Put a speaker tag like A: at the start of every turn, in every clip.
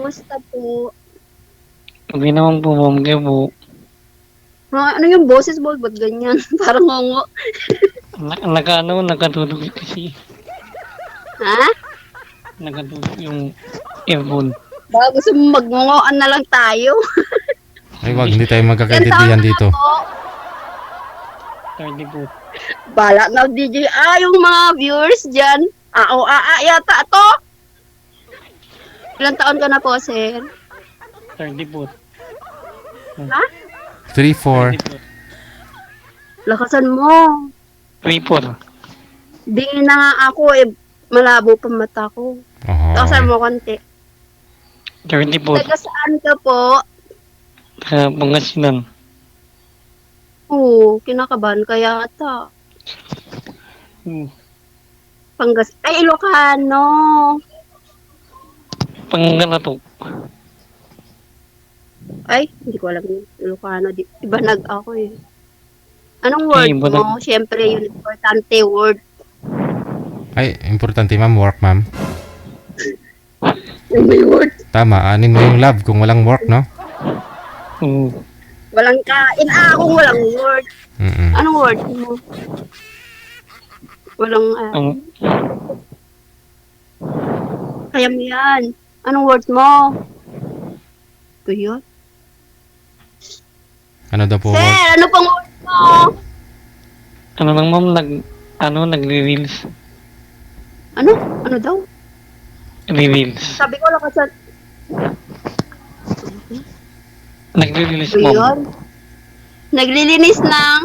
A: Kumusta po?
B: Hindi naman po, ma'am, kayo po.
A: Ano yung boses mo? Ba't ganyan? Parang ngongo.
B: Nakatulog kasi.
A: Ha?
B: Nakatulog yung earphone.
A: Baka gusto mo magngongoan na lang tayo.
C: Ay, wag, hindi tayo
A: Ilan taon
C: magkakaintindihan
A: ka na
C: dito.
A: po?
B: 30 po.
A: Bala na DJ. Yung mga viewers dyan. Yata to. Ilan taon ka na po, sir?
B: 30 po.
A: Ha?
C: 3, 4.
B: 30 po.
A: Lakasan mo.
B: 3 po.
A: Di na nga ako malabo pa mata ko.
C: Oh.
A: Lakasan mo konti.
B: 30 po.
A: Taga saan ka po?
B: Pangasinan.
A: Oo, kinakabahan kaya ata. Ay, Ilocano.
B: Pangalatok.
A: Ay, hindi ko alam yun. Ilocano. Iba ako eh. Anong word
B: iba
A: mo? Siyempre, yung importante word.
C: Ay, importante ma'am, work ma'am.
A: Yung may word.
C: Tama, anin mo yung love kung walang work, no?
A: Walang kain. Kung walang word.
C: Mm-mm.
A: Anong word mo? Walang, kaya mo yan. Anong word mo? Ito yun.
C: Ano daw po
A: Sir,
C: work?
A: ano pang word mo?
B: Ano lang, ma'am, nagre-reels.
A: Ano? Ano daw?
B: Re-reels.
A: Sabi ko lang kasi,
B: Nagre-reels,
A: ito
B: ma'am.
A: yun. Naglilinis ng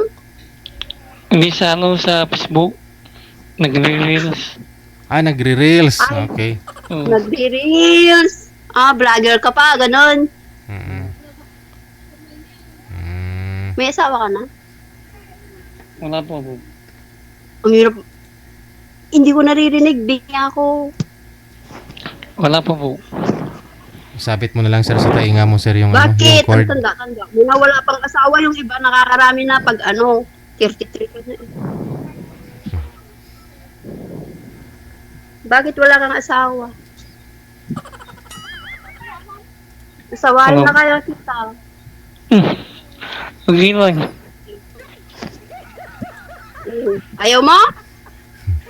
B: Hindi sa sa Facebook. Nagre-reels.
C: Nagre-reels.
A: Ay.
C: Okay.
A: nagre-reels. Vlogger ka pa, ganun.
C: Mm-mm.
A: May asawa ka na?
B: Wala po po.
A: Ang hirap. Hindi ko naririnig. Bigyan ako.
B: Wala po po.
C: Sabit mo na lang sir sa tainga mo sir yung
A: Bakit?
C: yung cord.
A: Ang tanda-tanda. Mga wala pang asawa yung iba nakakarami na pag 33 ka na eh. Bakit wala kang asawa? Asawahin na kaya kita.
B: Hindi lang.
A: Ayaw mo?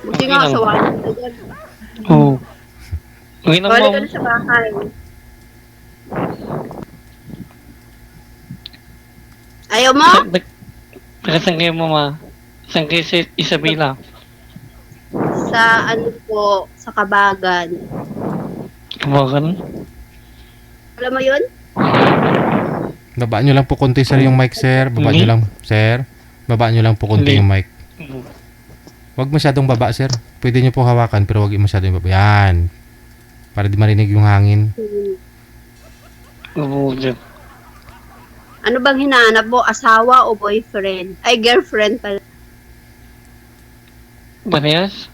A: Buti nga,
B: Okay lang.
A: asawahin kita dyan.
B: Oo. Hindi lang,
A: Balik
B: ma'am.
A: ka na sa bahay. Ayaw mo?
B: Taga saan kayo, mama? Saan kayo sa Isabela?
A: Sa sa Kabagan.
B: Kabagan?
A: Alam mo yun?
C: Babaan nyo lang po konti sir yung mic sir. Babaan nyo
B: Hindi.
C: lang sir. Babaan nyo lang po konti
B: Hindi.
C: yung mic. Huwag masyadong baba sir. Pwede nyo po hawakan pero huwag masyadong baba. Yan. Para di marinig yung hangin.
B: Oo, dyan.
A: Ano bang hinahanap mo? Asawa o boyfriend? Ay, girlfriend pala.
B: Parehas?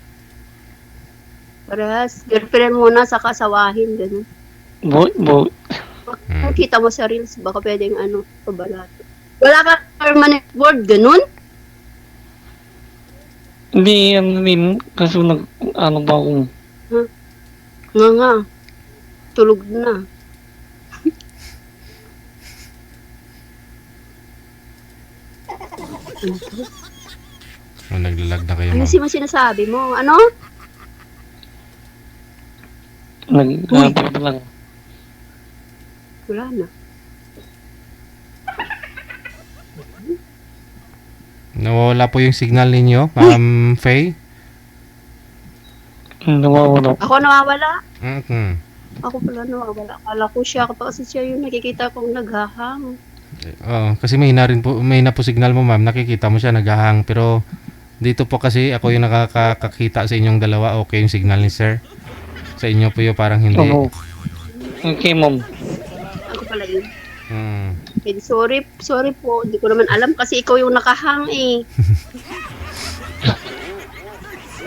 A: Parehas. Girlfriend muna sa kasawahin. Ganun. Kung kita mo sa reels, baka pwedeng pabalato. Wala ka permanent word, ganun?
B: Hindi, din. Kaso ba akong...
A: Nga. Tulog na.
C: Naglalag na kayo ma'am.
A: Ayusin mo sinasabi mo. Ano?
B: Nagpapit lang.
A: Wala na.
C: Nawawala po yung signal ninyo, Ma'am Faye.
B: Nawawala.
A: Ako nawawala.
C: Mm-hmm.
A: Ako pala nawawala. Akala ko siya. Kasi siya yung nakikita kong naghahang.
C: Oo, kasi may na po signal mo ma'am, nakikita mo siya naghahang pero dito po kasi ako yung nakakakita sa inyong dalawa, okay yung signal ni sir. Sa inyo po yung parang hindi.
B: Oo. Okay, ma'am.
A: Ako pala yun.
C: Hmm.
A: Eh, sorry po. Hindi ko naman alam kasi ikaw yung nakahang eh.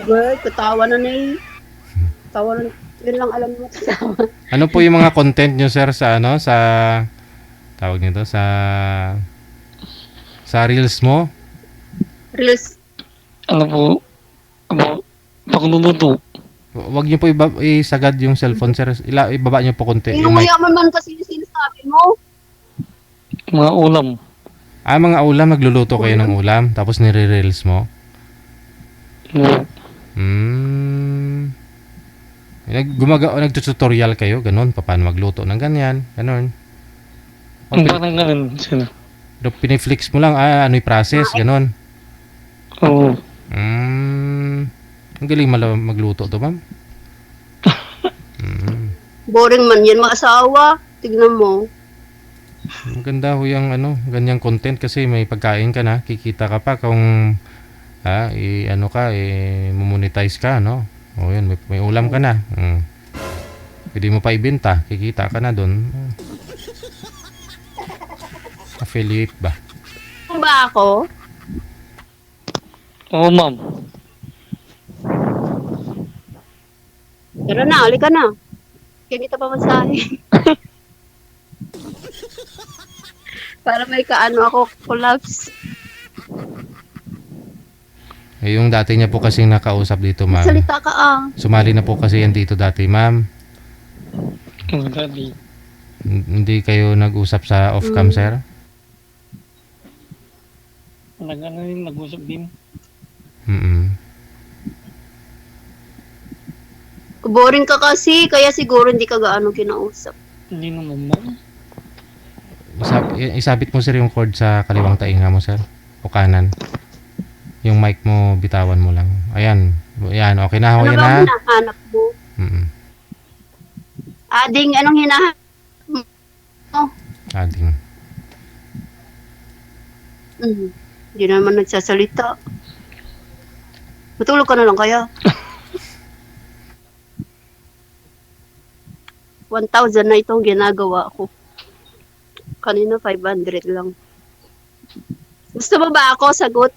A: Girl, katawa na eh. Katawa na. Yun lang alam mo, katawa.
C: Ano po yung mga content nyo sir sa sa tawag nito sa reels mo?
A: Reels.
B: Ano po? Pagluluto.
C: Wag niyo po isagad yung cellphone, sir. Ibaba niyo po konti yung mic.
A: Inumayaman man kasi yung sinasabi mo.
B: Mga ulam.
C: Mga ulam, nagluluto kayo ng ulam, tapos nire-reels mo. Nagtututorial kayo, ganun, paano magluto ng ganyan, ganun.
B: Parang ganun sila.
C: Pero piniflix mo lang, ano yung process, ganun.
B: Oo.
C: Ang galing magluto to, ma'am.
A: Boring man yan, mag-asawa. Tignan mo.
C: Maganda ho yung ganyang content kasi may pagkain ka na, kikita ka pa kung monetize ka, no? O yun, may ulam ka na. Pwede mo pa ibenta, kikita ka na doon. Affiliate ba?
A: Ano ba ako?
B: Oo, ma'am.
A: Tara na, alika na. Ganito pa masahe. Para may kaano ako, collapse.
C: Yung dati niya po kasing nakausap dito, ma'am.
A: Salita ka
C: Sumali na po kasi yan dito dati, ma'am.
B: Oo, daddy.
C: Hindi kayo nag-usap sa off-cam, sir?
B: Nag-usap din.
A: Boring ka kasi, kaya siguro hindi ka gaano kinausap.
B: Hindi naman, ma'am.
C: Isabit mo, sir, yung cord sa kaliwang tainga mo, sir. O kanan. Yung mic mo, bitawan mo lang. Ayan. Ayan, okay na.
A: Ano
C: Ayan
A: ba
C: na.
A: hinahanap mo? Ading, anong hinahanap mo?
C: Ading.
A: Hindi naman nagsasalita. Matulog ka na lang kaya. 1,000 na itong ginagawa ko. Kanina 500 lang. Gusto mo ba ako sagot?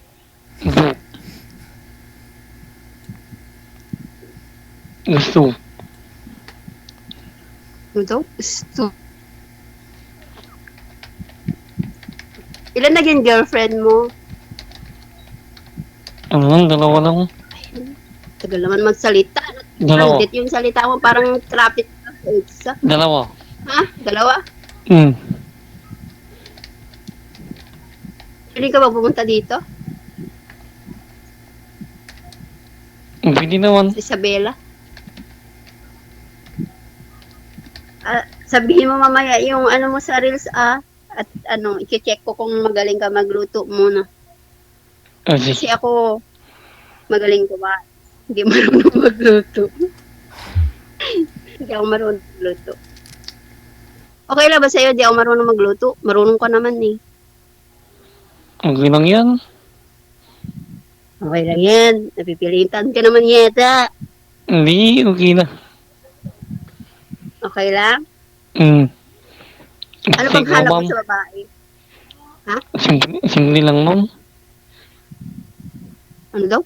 B: Gusto.
A: Gusto. Ilan naging girlfriend mo?
B: Ano lang, dalawa lang.
A: Tagal naman magsalita.
B: Dalawa.
A: Pandit yung salita mo, parang traffic sa isa.
B: Dalawa.
A: Ha? Dalawa? Pwede ka ba pumunta dito?
B: Pwede naman.
A: Isabela? Sabihin mo mamaya yung ano mo sa reels at i-check ko kung magaling ka magluto muna. Kasi ako magaling ko ba? Hindi marunong magluto. Hindi ako marunong magluto. Okay lang ba sa'yo? Hindi ako marunong magluto. Marunong ka naman eh.
B: Okay lang yan.
A: Okay lang yan. Napipilitan ka naman yata.
B: Hindi, okay na.
A: Okay lang? Ano bang hanap mo sa babae? Ha?
B: Simple lang, ma'am.
A: Ano daw?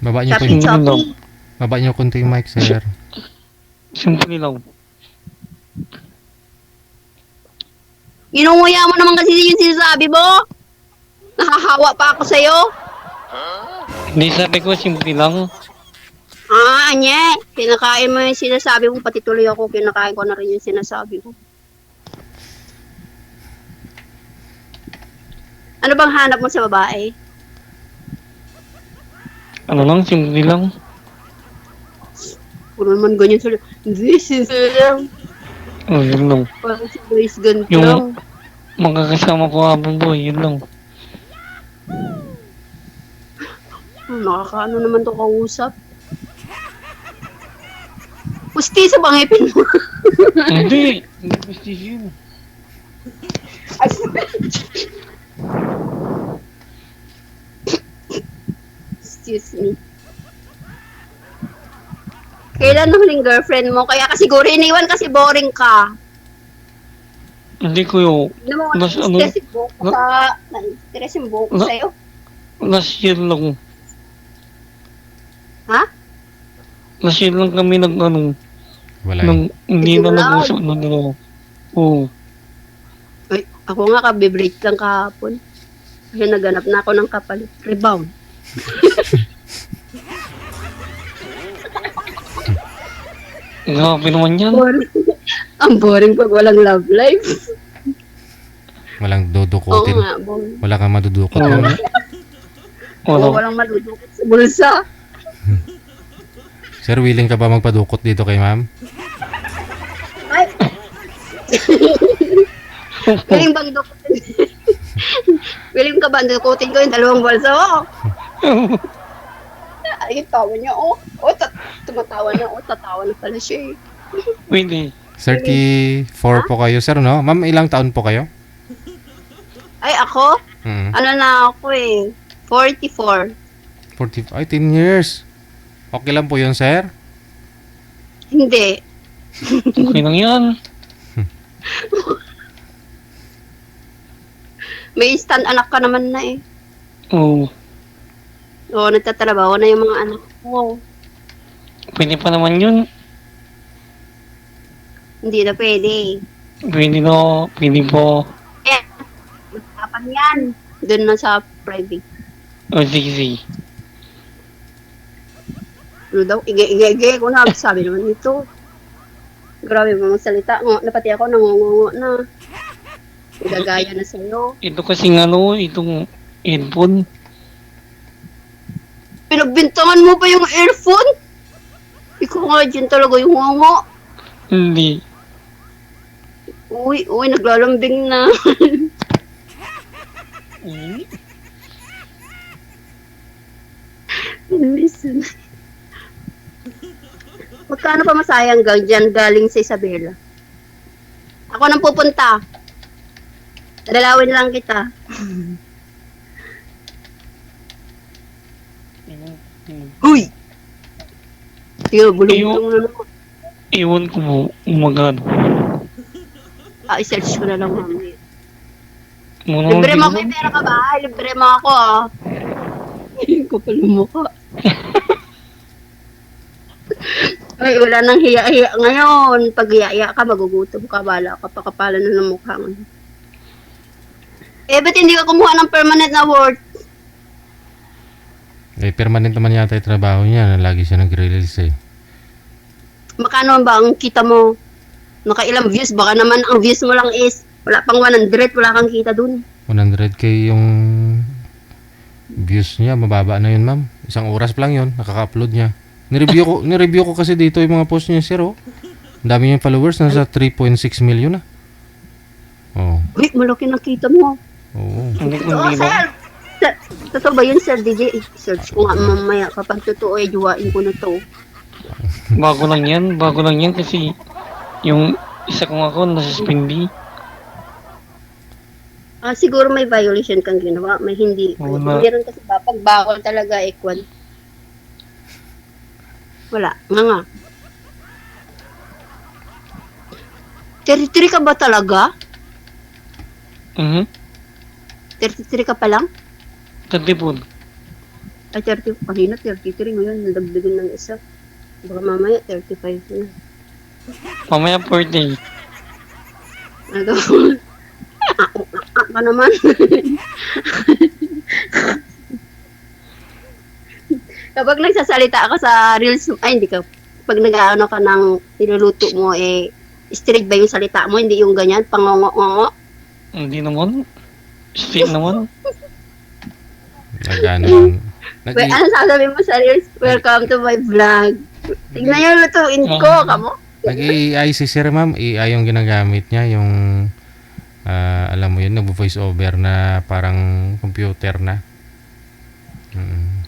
C: Baba niyo po
A: Shopee,
C: yung,
A: Shopee.
C: baba niyo konti yung mic, sir.
B: Simple lang.
A: Inunguya mo naman kasi yung sinasabi mo. Nahahawa pa ako sa'yo.
B: Hindi, sabi ko, simple lang.
A: Anye. Kinakain mo yung sinasabi mo. Pati tuloy ako, kinakain ko na rin yung sinasabi mo. Ano bang hanap mo sa babae?
B: Ano lang, simple lang.
A: Puro naman ganyan sila. This is lang.
B: Oh, yun lang.
A: Parang si Grace ganito
B: Yung
A: lang.
B: magkakasama ko habang buhay, yun lang.
A: Nakakaano naman to kausap. Pusti sa bangipin mo.
B: Hindi. Hindi prestige yun.
A: Excuse me. Kailan na huling girlfriend mo? Kaya ka siguro iniwan kasi boring ka.
B: Hindi ko yun.
A: Alam mo,
B: Mas ano?
A: na-stress yung buhok ko sa... Na-stress yung buhok ko sa'yo.
B: Last year lang.
A: Ha?
B: Last year lang kami
C: Wala
B: nang hindi na
A: Wala.
B: nag-usap na dalawa. Oo.
A: Ay, ako nga kabibreak lang kahapon. Kasi naganap na ako ng kapalit. Rebound.
B: Grabe naman yan.
A: Boring. Ang boring pag walang love life.
C: Walang
A: Oo
C: dudukutin.
A: nga, boring.
C: Wala kang madudukot.
B: Oo.
C: ma'am.
B: Wala.
A: Walang madudukot sa bulsa.
C: Sir, willing ka ba magpadukot dito kay ma'am?
A: Ay! Willing bang dukutin? Willing ka ba dukutin ko yung dalawang bulsa mo? Ay, tawa niya, oh. Tumatawa na, tatawa na pala siya eh.
B: Pwede.
C: 34 po kayo, sir, no? Ma'am, ilang taon po kayo?
A: Ay, ako?
C: Mm.
A: Ano na ako eh? 44.
C: 45, ay, 10 years. Okay lang po yun, sir?
A: Hindi.
B: Okay lang yan.
A: May instant anak ka naman na eh.
B: Oo.
A: Oo, nagtatrabaho na yung mga anak ko.
B: Pwede pa naman yun.
A: Hindi na pwede.
B: Pwede no. Pwede po.
A: Eh, magtapan yan. Doon na sa private.
B: O sige, sige.
A: Ano daw? Ige ko na. Sabi naman nito. Grabe mo magsalita. Napati ako, nangungungo na. Gagaya na sa'yo.
B: Ito kasing ano, itong headphone.
A: Pinagbintangan mo pa yung earphone? Ikaw nga dyan talaga yung ngungo.
B: Hindi.
A: Uy, naglalambing na. Listen. Magkano pa masayang dyan galing sa Isabela? Ako nang pupunta. Dalawin lang kita. Uy! Tiyo, bulong-bulong na naman.
B: Iwan ko mo, umagano.
A: I-search ko na lang mamaya.
B: Muna
A: Libre mo, may pera ka ba? Libre mo ako ah. Hindi ko pala mukha. Ay, wala nang hiya-hiya ngayon. Pag hiya-hiya ka, magugutom ka. Bala ka, pakapalan na ng mukha ngayon. Eh, ba't hindi ka kumuha ng permanent na work?
C: Eh, permanent naman yata yung trabaho niya. Lagi siya nag-release eh.
A: Makano ba ang kita mo? Nakailang views? Baka naman ang views mo lang is wala pang 100, wala kang kita dun.
C: 100k yung views niya. Mababa na yun, ma'am. Isang oras pa lang yun. Nakaka-upload niya. Nireview ko kasi dito yung mga post niya, sir, oh. Ang dami niyang followers. Nasa 3.6 million na. Oh.
A: Uy, malaki na kita mo.
C: Oo.
B: Hindi ko
A: Oo,
B: hindi
A: sir. Totoo ba yun, Sir DJ? Search ko nga mamaya. Kapag totoo, juwain ko na to.
B: Bago lang yan kasi yung isa kong account nasuspindi.
A: Siguro may violation kang ginawa. May hindi.
B: Wala.
A: Meron kasi pag bawal talaga, Ekwan. Wala. Nga. Territory ka ba talaga? 33 ka pa lang?
B: Tatipon.
A: Ay, 30. Kanina, 33. Ngayon, nadagdagan ng isa. Baka mamaya, 35 na.
B: Mamaya birthday.
A: Ano? Ka naman. Kapag nagsasalita ka sa reels, ay hindi ka, pag nag-ano ka ng niluluto mo, straight ba yung salita mo, hindi yung ganyan, pangongo-ngongo?
B: Hindi naman. Straight naman.
C: Nag-ano.
A: Wait, ano sasabihin mo sa reels? Welcome to my vlog. Tignan yung lutuin ko, kamo.
C: Nag-AI si sir, ma'am. AI yung ginagamit niya. Yung, alam mo yun, nag-voice over na parang computer na.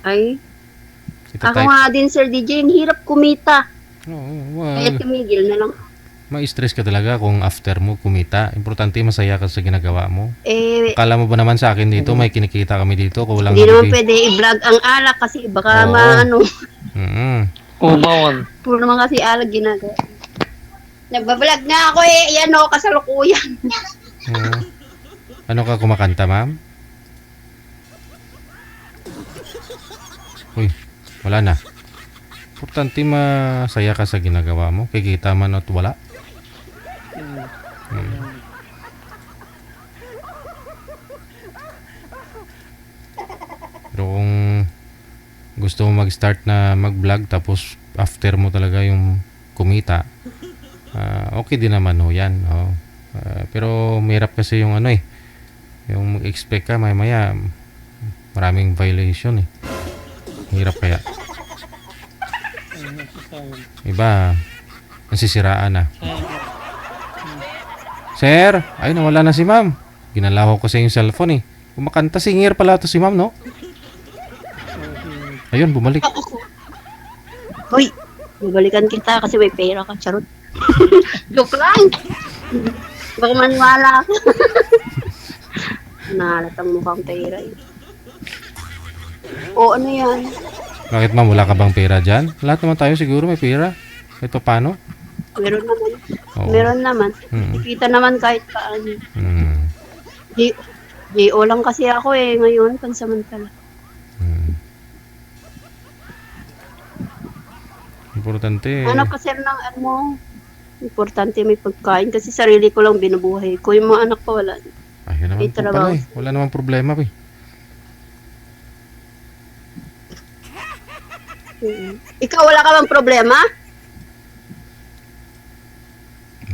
A: Ay, ako
C: Ita-type.
A: nga din, Sir DJ, ang hirap kumita.
C: Oo,
A: Kaya tumigil na lang.
C: ma-stress ka talaga kung after mo kumita. Importante masaya ka sa ginagawa mo.
A: Akala
C: mo ba naman sa akin dito, may kinikita kami dito, kung walang
A: hindi naman pwede i-vlog ang alak kasi baka
C: Oo.
A: maano.
B: Oo, bawal.
A: Puro naman kasi alak ginagawa. Nagbablog nga ako yan o, kasalukuyan.
C: Ano ka kumakanta, ma'am? Uy, wala na. Importante masaya ka sa ginagawa mo. Kikita man at wala. Pero kung gusto mo mag-start na mag-vlog tapos after mo talaga yung kumita kumita, okay din naman ho yan. Oh. Pero mahirap kasi yung ano eh, yung mag-expect ka maya maraming violation eh. Hirap kaya. Iba, nasisiraan na. Sir, ay nawala na si ma'am. Ginalaw ko kasi yung cellphone eh. Kumakanta singer pala to si ma'am, no? Ayun, bumalik.
A: Hoy, babalikan kita kasi may pera ka, charot. Joke lang. Baka manwala ka. Nahalatang mukhang pera eh. O ano yan?
C: Bakit ma'am, wala ka bang pera dyan? Lahat naman tayo siguro may pera. Kahit pa paano?
A: Meron naman.
C: Oo.
A: Meron naman.
C: Mm.
A: Nakikita naman kahit paano.
C: Hmm.
A: J.O. lang kasi ako eh ngayon, pansamantala.
C: Hmm. Importante.
A: Ano pa sir ng ano mo? Importante may pagkain kasi sarili ko lang binubuhay ko. Yung mga anak ko wala.
C: Ayun naman
A: May
C: po pala
A: trabaho.
C: eh. Wala namang problema pa eh.
A: Ikaw wala ka bang problema?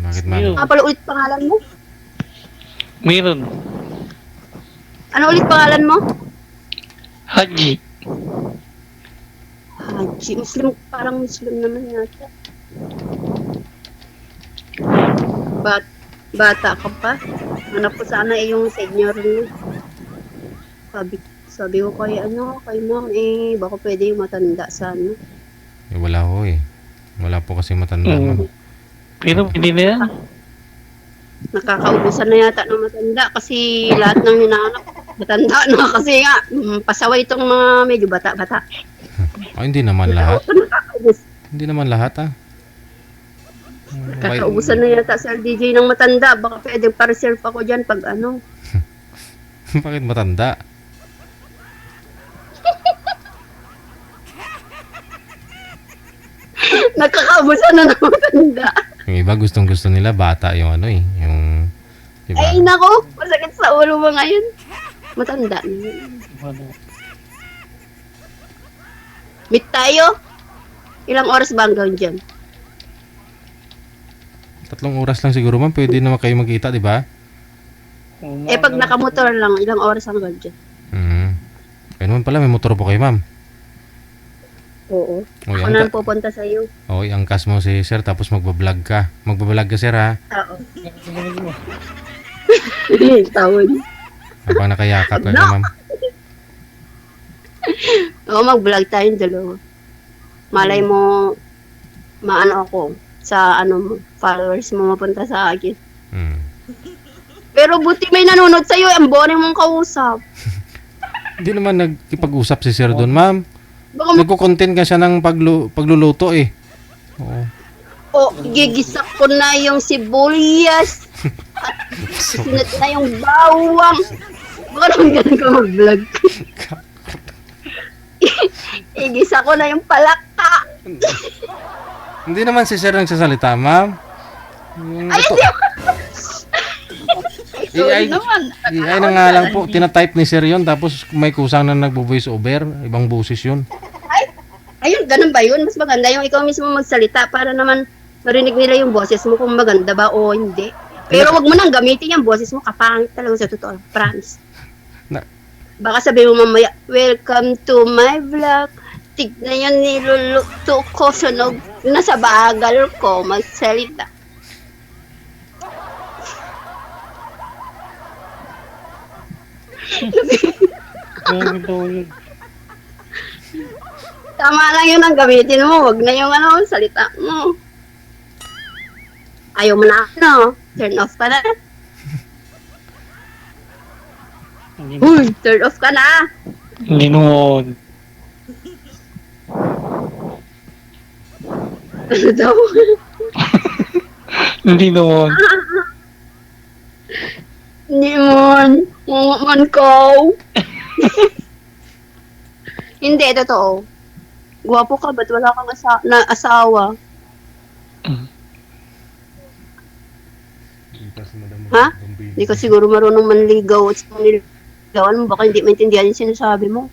C: Bakit ma'am?
B: Ayun.
A: Pala ulit pangalan mo?
B: Meron.
A: Ano ulit pangalan mo?
B: Haji.
A: Haji. Muslim, parang Muslim naman yata. Bata ka pa? Hanap ko sana eh yung senior mo. Sabi ko kay ma'am baka pwede yung matanda sana.
C: Eh, wala ho eh. Wala po kasi matanda ma'am.
B: Pero hindi na yan.
A: Nakakaubusan na yata ng matanda kasi lahat ng hinahanap matanda na kasi nga pasaway itong mga medyo bata-bata.
C: Hindi naman lahat.
A: Nakakaubos.
C: Hindi naman lahat ah.
A: Kakaubusan na yata si DJ ng matanda. Baka pwede pa-reserve ako dyan pag ano.
C: Bakit matanda?
A: Nakakaubusan na ng matanda.
C: Yung iba gustong-gusto nila bata yung ano eh. Yung, diba?
A: Ay nako, masakit sa ulo mo ngayon. Matanda na yun. Meet tayo. Ilang oras ba hanggang dyan?
C: 3 oras lang siguro ma'am. Pwede naman kayo magkita, di ba?
A: Pag nakamotor lang, ilang oras hanggang dyan?
C: Kaya naman pala, may motor po kayo ma'am.
A: Oo.
C: Oy,
A: Ako na lang pupunta sa iyo.
C: Oy, angkas mo si sir tapos magbablog ka. Magbablog ka sir ha.
A: Oo. Tawad.
C: Habang nakayakap ka
A: No.
C: ma'am.
A: Oo, mag-vlog tayong dalawa. Malay mo, maano ako sa followers mo mapunta sa akin. Pero buti may nanonood sa'yo, ang boring mong kausap.
C: Hindi naman nagkipag-usap si sir doon ma'am.
A: Baka
C: Nagko-content ka siya ng pagluluto eh. Oo.
A: gigisak ko na yung sibuyas at sinat na yung bawang. Baka naman ganun ka mag-vlog. Igisa ko na yung palaka.
C: Hindi naman si sir nagsasalita ma'am. Yung
A: Ay,
C: ito-
A: hindi.
C: AI,
A: naman.
C: AI na nga lang po, tinatype ni sir yun, tapos may kusang na nagbo-voice over, ibang boses yun.
A: Ayun, ganun ba yun? Mas maganda yung ikaw mismo magsalita para naman marinig nila yung boses mo kung maganda ba o hindi. Pero wag mo nang gamitin yung boses mo, kapangit talaga sa totoo. Promise.
C: Na-
A: Baka sabihin mo mamaya, welcome to my vlog. Tignan yung niluluto ko, sunog na sa bagal ko, magsalita. Tama lang yun ang gamitin mo, wag na yung salita mo. Ayaw mo na, turn off ka na. Uy, turn off ka na.
B: Hindi noon.
A: Ano daw?
B: Hindi noon.
A: Hindi man ko. Hindi, totoo. Gwapo ka, ba't wala kang asawa? Ha? Hindi ka siguro marunong manligaw at manligawan mo. Baka hindi maintindihan yung sinasabi mo.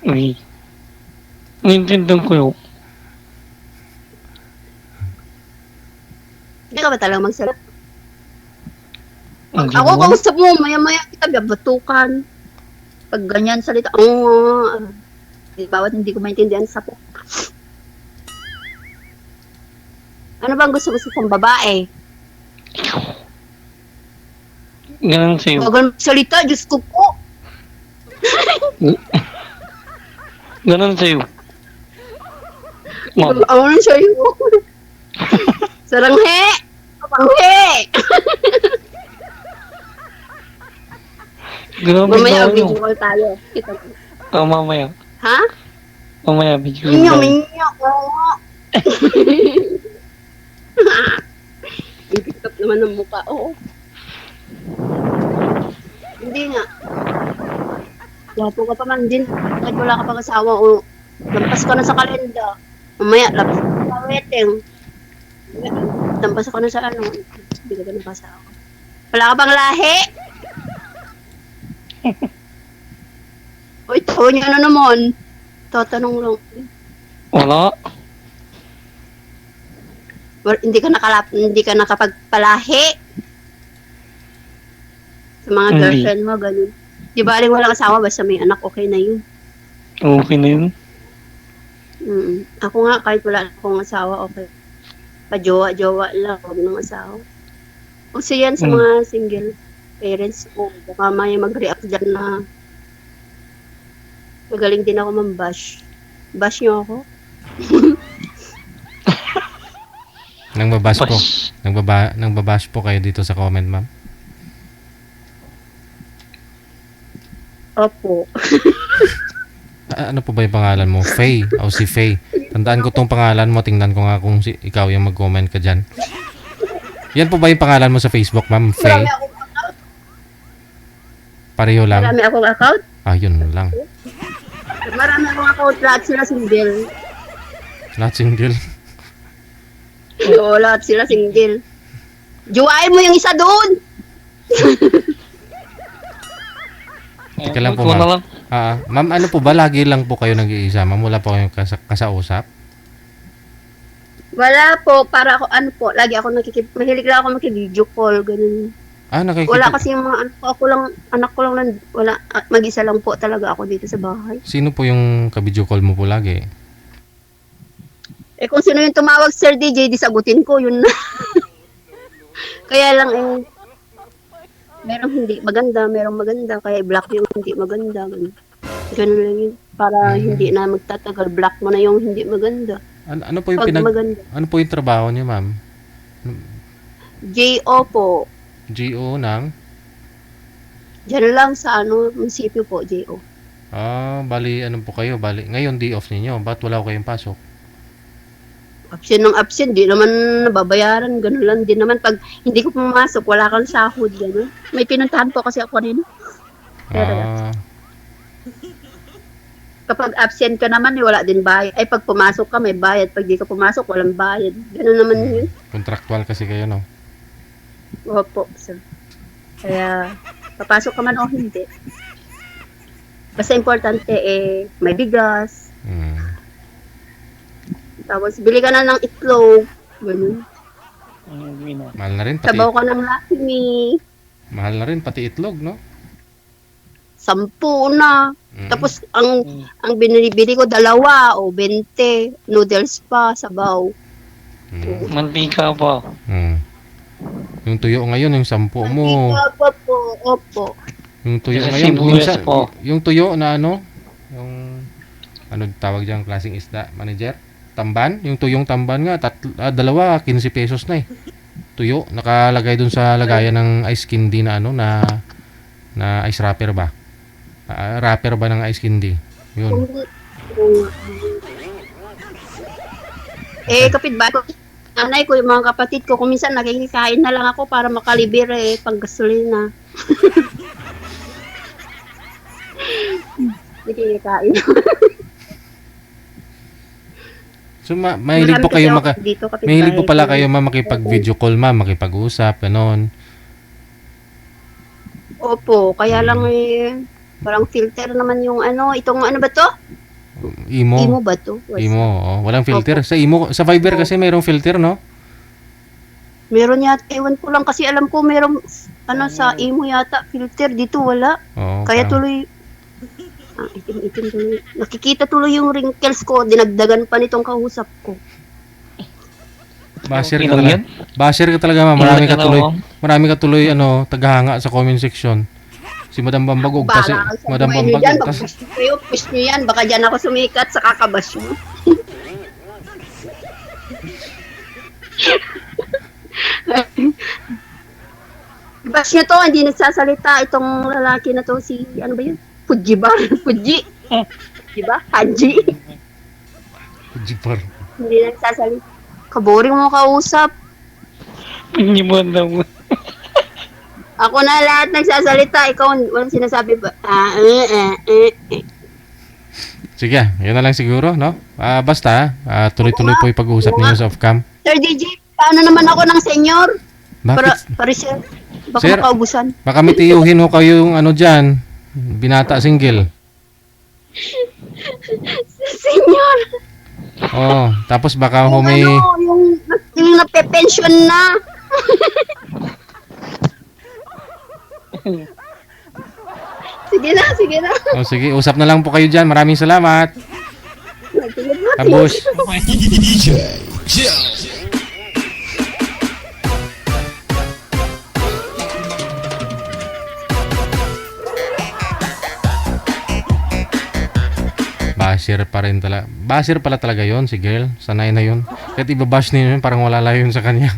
B: Uy. Nintendong ko yun.
A: Hindi ka ba talaga magsalita?
B: Hindi
A: Ako,
B: naman.
A: kausap mo, maya-maya kita, batukan. Pag ganyan salita, bawat hindi ko maintindihan sa po. Ano bang gusto kong babae?
B: Ganun sa'yo.
A: Huwag salita, Diyos ko po.
B: Ganun sa'yo. Ma'am.
A: Ako na sa'yo. Saranghe! Kapanghe!
B: Grabe
A: Mamaya,
B: na
A: video
B: ano.
A: call tayo. Kita mo.
B: Mamaya.
A: Ha?
B: Mamaya, video call
A: Minyo,
B: tayo.
A: minyo. Oo. Ipikap naman ng mukha. Oo. Hindi nga. Wapo ka pa man din. Kahit wala ka pang asawa o lampas ka na sa kalenda. Mamaya, lampas ka na sa wedding. Lampas ka na sa ano. Hindi ka na kasawa. Wala ka pang lahi? Uy, taon niya na naman. Tatanong lang.
B: Wala.
A: Hindi ka nakapagpalahi sa mga
B: Hindi.
A: girlfriend mo, ganun. Di ba, aling walang asawa, basta may anak, okay na yun.
B: Okay na yun.
A: Ako nga, kahit wala akong asawa, okay. Pa-jowa-jowa lang, huwag ng asawa. Kasi yan sa mga single parents ko. Baka may mag-react dyan na magaling din ako mambash. Bash niyo ako?
C: Nang babash po.
B: Pas.
C: Nang babash po kayo dito sa comment, ma'am.
A: Opo.
C: Ano po ba yung pangalan mo? Faye. O si Faye. Tandaan ko tong pangalan mo. Tingnan ko nga kung ikaw yung mag-comment ka dyan. Yan po ba yung pangalan mo sa Facebook, ma'am? Faye? Pareho lang?
A: Marami akong account.
C: Ah, yun lang.
A: Marami akong account. Lahat sila single.
C: Lahat single.
A: Oo, lahat sila single. Juwain mo yung isa doon!
C: Teka lang po,
B: Ikaw na
C: ma'am.
B: lang.
C: Ma'am, ano po ba? Lagi lang po kayo nag-iisa, ma'am? Wala po kayong kasausap?
A: Wala po, para ako, ano po, lagi ako mahilig lang ako makik-video call, ganun.
C: Nakikita.
A: Wala kasi yung mga anak ko lang, wala, mag-isa lang po talaga ako dito sa bahay.
C: Sino po yung ka-video call mo po lagi?
A: Eh kung sino yung tumawag, Sir DJ, di sagutin ko, yun na. Kaya lang merong hindi maganda, merong maganda, kaya block yung hindi maganda, ganun. Ganun lang yun. Para hindi na magtatagal, block mo na yung hindi maganda.
C: Ano po yung
A: Pag maganda.
C: Ano po yung trabaho niyo, ma'am?
A: JO po.
C: GO ng?
A: Diyan lang sa munisipyo po, JO.
C: Bali, ano po kayo? Bali, ngayon day off ninyo. Ba't wala ko kayong pasok?
A: Absent ng absent, di naman nababayaran, gano'n lang din naman. Pag hindi ko pumasok, wala kang sahod, gano'n. May pinuntahan po kasi ako rin. Pero kapag absent ka naman, wala din bayad. Ay, pag pumasok ka, may bayad. Pag di ka pumasok, walang bayad. Gano'n naman yun.
C: Contractual kasi kayo, no?
A: Opo, sir. Kaya, papasok ka man o hindi. Basta importante, may bigas. Tapos, bili ka na ng itlog. Ganun.
C: Mahal na rin,
A: Sabaw ka ng Lucky Me.
C: mahal na rin, pati itlog, no?
A: 10 na. Tapos, ang binibili ko, 2 o 20. Noodles pa, sabaw.
B: Mantika pa.
C: Yung tuyo ngayon, yung 10 mo.
A: Opo.
C: Yung tuyo
B: Yung
C: ngayon,
B: sibuyas po.
C: yung tuyo na ano, yung ano tawag dyan, klaseng isda, manager? Tamban? Yung tuyong tamban nga, 2, 15 pesos na eh. Tuyo, nakalagay dun sa lagayan ng ice candy na ano, na ice wrapper ba? Wrapper ba ng ice candy? Yun.
A: Kapitbahay ko, nanay ko, yung mga kapatid ko, kung minsan nakikikain na lang ako para makalibir pag gasolina. Nakikikain.
C: So mahilig po kayo mahilig po pala kayo makipag-video call, makipag-usap, ganon.
A: Opo, kaya lang parang filter naman yung itong ano ba to?
C: Imo.
A: Imo ba to?
C: Imo, walang filter. Sa Imo, sa Viber kasi mayroong filter, no?
A: Meron yata, ewan ko lang kasi alam ko meron sa imo yata filter dito wala.
C: Oo,
A: Kaya
C: parang-
A: tuloy itim tuloy. Nakikita tuloy yung wrinkles ko, dinagdagan pa nitong kausap ko.
C: Basher
B: Okay
C: ka
B: lang
C: talaga.
B: yan.
C: Basher ka talaga, ma'am. Marami ka
B: Yan,
C: tuloy.
B: ano,
C: Marami ka tuloy tagahanga sa comment section. Si Madam Bambagog kasi
A: Bala sa
C: Madam
A: buhay niyo dyan,
C: Bambagog tas
A: mag-push kayo, push niyo yan, baka dyan ako sumikat sa kakabas nyo. Bash niya to, hindi nagsasalita itong lalaki na to, si, ano ba yun? Fuji ba? Fuji? Di ba? Haji?
C: Jipar.
A: Hindi nagsasalita. Kaboring mo kausap.
B: Hindi mo alam.
A: Ako na lahat nagsasalita, ikaw walang sinasabi ba?
C: Sige, yun na lang siguro, no? Basta, tuloy-tuloy po yung pag-uusap ninyo sa off-cam.
A: Sir DJ, paano naman ako ng senyor? Para,
C: Bakit?
A: para sir, baka
C: Sir?
A: makaubusan.
C: Baka may tiyuhin ho kayo yung dyan. Binata single.
A: Senyor!
C: Oo, tapos baka ho may...
A: Yung nape-pension na. Sige na, sige na.
C: Oh, sige, usap na lang po kayo dyan. Maraming salamat.
A: Sige na.
C: Tapos, basher pa rin talaga. Basher pala talaga yon si girl. Sanay na yun. Kahit ibabash niyo yun, parang wala lang yun sa kanya.